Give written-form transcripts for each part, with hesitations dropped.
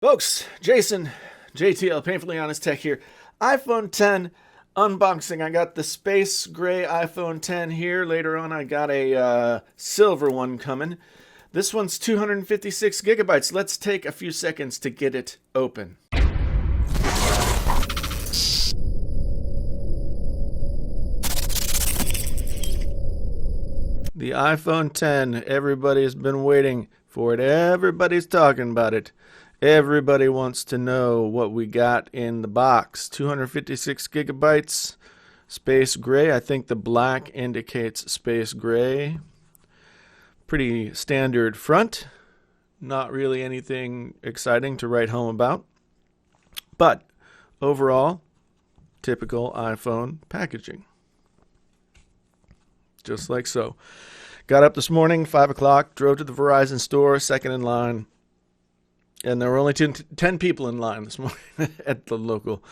Folks, Jason, JTL, Painfully Honest Tech here. iPhone 10 unboxing. I got the space gray iPhone 10 here. Later on, I got a silver one coming. This one's 256 gigabytes. Let's take a few seconds to get it open. The iPhone 10, everybody's been waiting for it. Everybody's talking about it. Everybody wants to know what we got in the box. 256 gigabytes, space gray. I think the black indicates space gray. Pretty standard front. Not really anything exciting to write home about. But overall, typical iPhone packaging. Just like so. Got up this morning, 5 o'clock, drove to the Verizon store, second in line. And there were only 10 people in line this morning at the local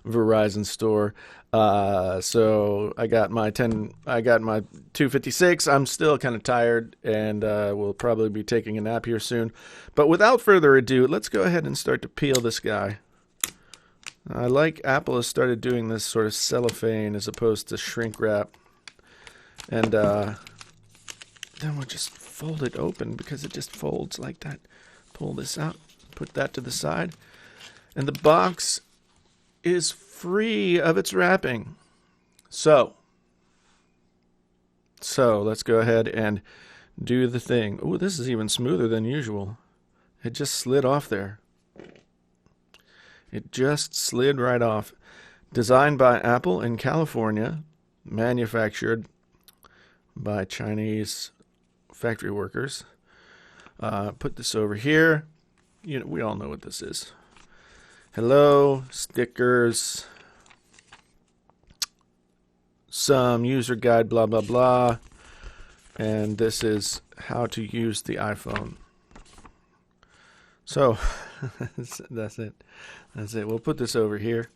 Verizon store. So I got my 256. I'm still kind of tired, and we'll probably be taking a nap here soon. But without further ado, let's go ahead and start to peel this guy. I like Apple has started doing this sort of cellophane as opposed to shrink wrap. And then we'll just fold it open because it just folds like that. Pull this out. Put that to the side. And the box is free of its wrapping. So let's go ahead and do the thing. Oh, this is even smoother than usual. It just slid off there. It just slid right off. Designed by Apple in California. Manufactured by Chinese factory workers. Put this over here. You know, we all know what this is. Hello, stickers, some user guide, blah, blah, blah. And this is how to use the iPhone. So, that's it. That's it. We'll put this over here.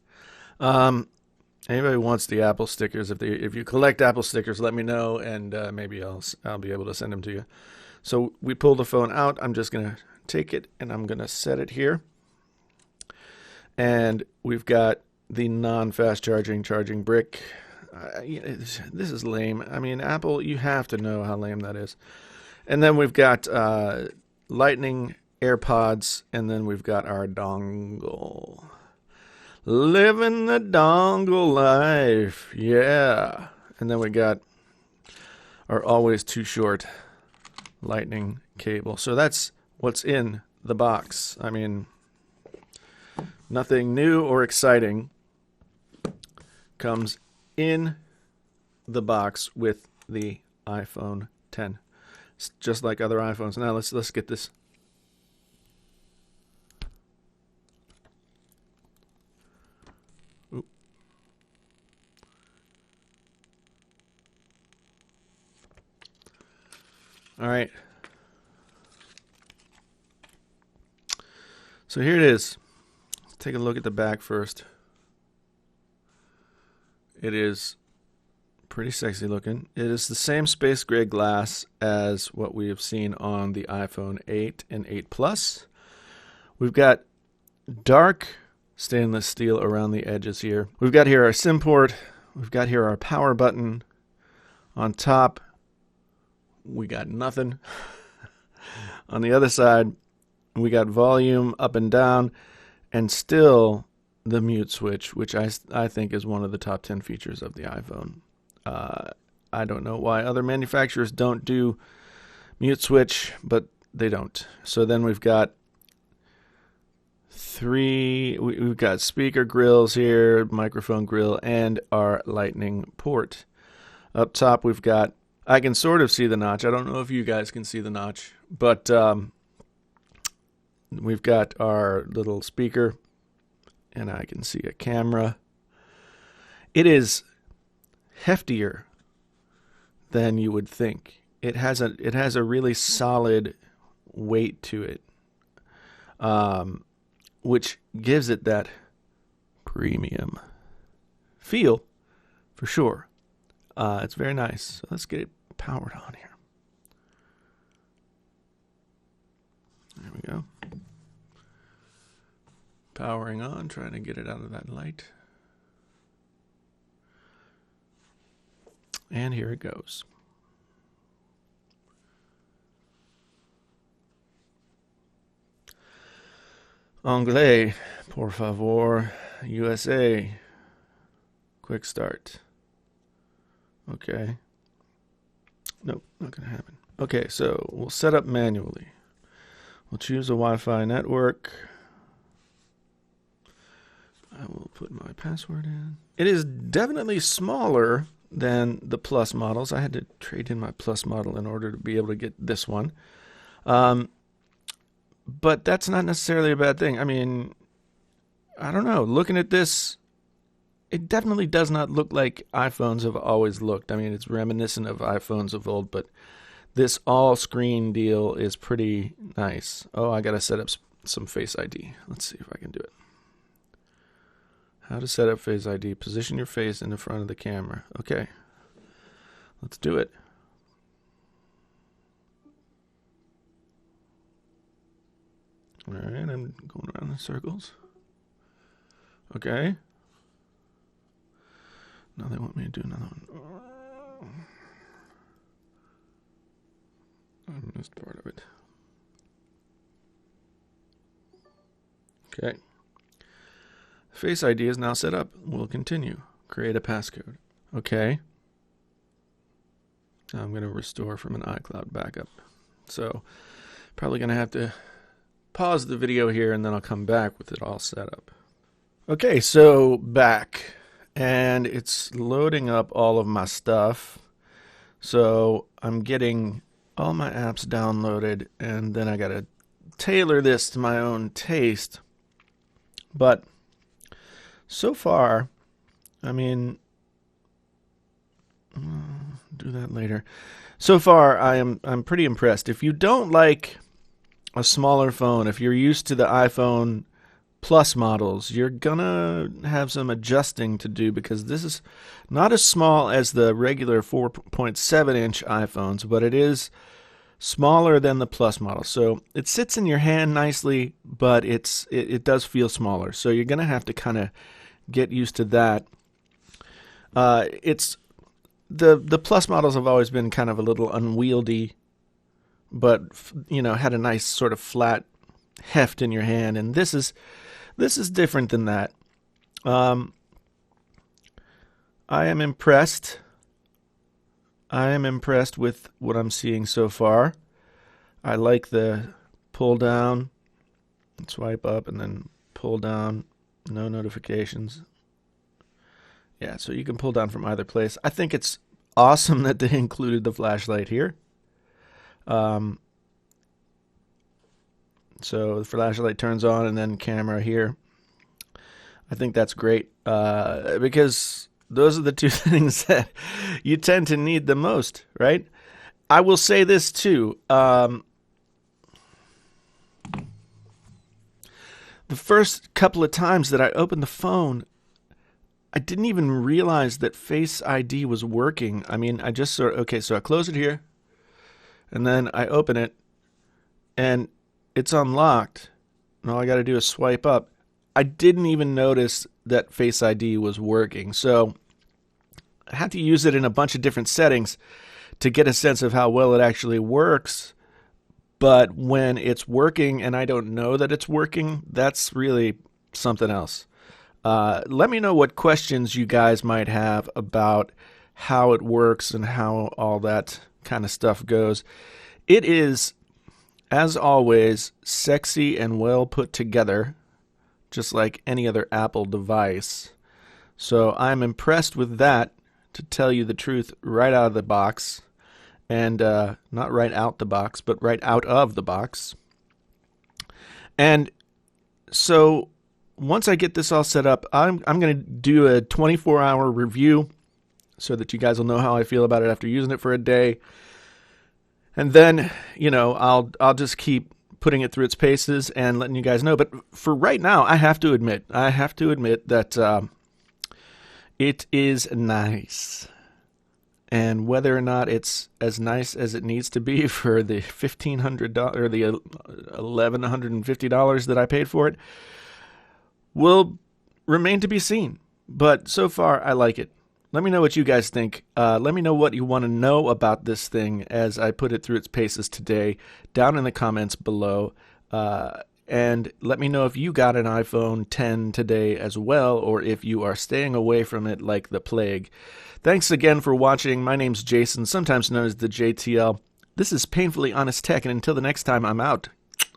Anybody wants the Apple stickers, if you collect Apple stickers, let me know, and maybe I'll be able to send them to you. So we pull the phone out. I'm just going to take it and I'm going to set it here. And we've got the non-fast charging brick. This is lame. I mean, Apple, you have to know how lame that is. And then we've got Lightning AirPods, and then we've got our dongle. Living the dongle life. Yeah. And then we got our always too short Lightning cable. So that's what's in the box. I mean, nothing new or exciting comes in the box with the iPhone 10. It's just like other iPhones. Now let's get this. Oop. All right. So here it is. Let's take a look at the back first. It is pretty sexy looking. It is the same space gray glass as what we have seen on the iPhone 8 and 8 Plus. We've got dark stainless steel around the edges here. We've got here our SIM port. We've got here our power button. On top, we got nothing. On the other side, we got volume up and down, and still the mute switch, which I think is one of the top 10 features of the iPhone. I don't know why other manufacturers don't do mute switch, but they don't. So then we've got we've got speaker grills here, microphone grill, and our Lightning port. Up top we've got, I can sort of see the notch. I don't know if you guys can see the notch, but we've got our little speaker, and I can see a camera. It is heftier than you would think. It has a really solid weight to it, which gives it that premium feel, for sure. It's very nice. So let's get it powered on here. There we go. Powering on, trying to get it out of that light. And here it goes. Anglais, por favor, USA. Quick start. Okay. Nope, not going to happen. Okay, so we'll set up manually. We'll choose a Wi-Fi network. I will put my password in. It is definitely smaller than the Plus models. I had to trade in my Plus model in order to be able to get this one. But that's not necessarily a bad thing. I mean, I don't know. Looking at this, it definitely does not look like iPhones have always looked. I mean, it's reminiscent of iPhones of old, but this all-screen deal is pretty nice. Oh, I got to set up some Face ID. Let's see if I can do it. How to set up Face ID. Position your face in the front of the camera. Okay. Let's do it. All right, I'm going around in circles. Okay. Now they want me to do another one. I missed part of it. Okay. Face ID is now set up. We'll continue. Create a passcode. Okay. Now I'm going to restore from an iCloud backup. So, probably going to have to pause the video here and then I'll come back with it all set up. Okay, so back. And it's loading up all of my stuff. So I'm getting all my apps downloaded and then I got to tailor this to my own taste. But so far, I mean, do that later. So far, I'm pretty impressed. If you don't like a smaller phone, if you're used to the iPhone Plus models, you're gonna have some adjusting to do because this is not as small as the regular 4.7-inch iPhones, but it is smaller than the Plus model. So it sits in your hand nicely, but it does feel smaller. So you're gonna have to kind of get used to that. It's the Plus models have always been kind of a little unwieldy, but had a nice sort of flat heft in your hand, and this is different than that. I am impressed. I am impressed with what I'm seeing so far. I like the pull down, swipe up, and then pull down. No notifications. Yeah, so you can pull down from either place. I think it's awesome that they included the flashlight here. So the flashlight turns on and then camera here. I think that's great because those are the two things that you tend to need the most, right? I will say this too. The first couple of times that I opened the phone, I didn't even realize that Face ID was working. I mean, I just okay, so I close it here, and then I open it, and it's unlocked, and all I got to do is swipe up. I didn't even notice that Face ID was working, so I had to use it in a bunch of different settings to get a sense of how well it actually works. But when it's working and I don't know that it's working, that's really something else. Let me know what questions you guys might have about how it works and how all that kind of stuff goes. It is, as always, sexy and well put together, just like any other Apple device. So I'm impressed with that, to tell you the truth, right out of the box. And not right out the box, but right out of the box. And so once I get this all set up, I'm going to do a 24-hour review so that you guys will know how I feel about it after using it for a day. And then, I'll just keep putting it through its paces and letting you guys know. But for right now, I have to admit that it is nice. And whether or not it's as nice as it needs to be for the $1,500 or the $1,150 that I paid for it, will remain to be seen. But so far, I like it. Let me know what you guys think. Let me know what you want to know about this thing as I put it through its paces today down in the comments below. And let me know if you got an iPhone 10 today as well, or if you are staying away from it like the plague. Thanks again for watching. My name's Jason, sometimes known as the JTL. This is Painfully Honest Tech, and until the next time, I'm out.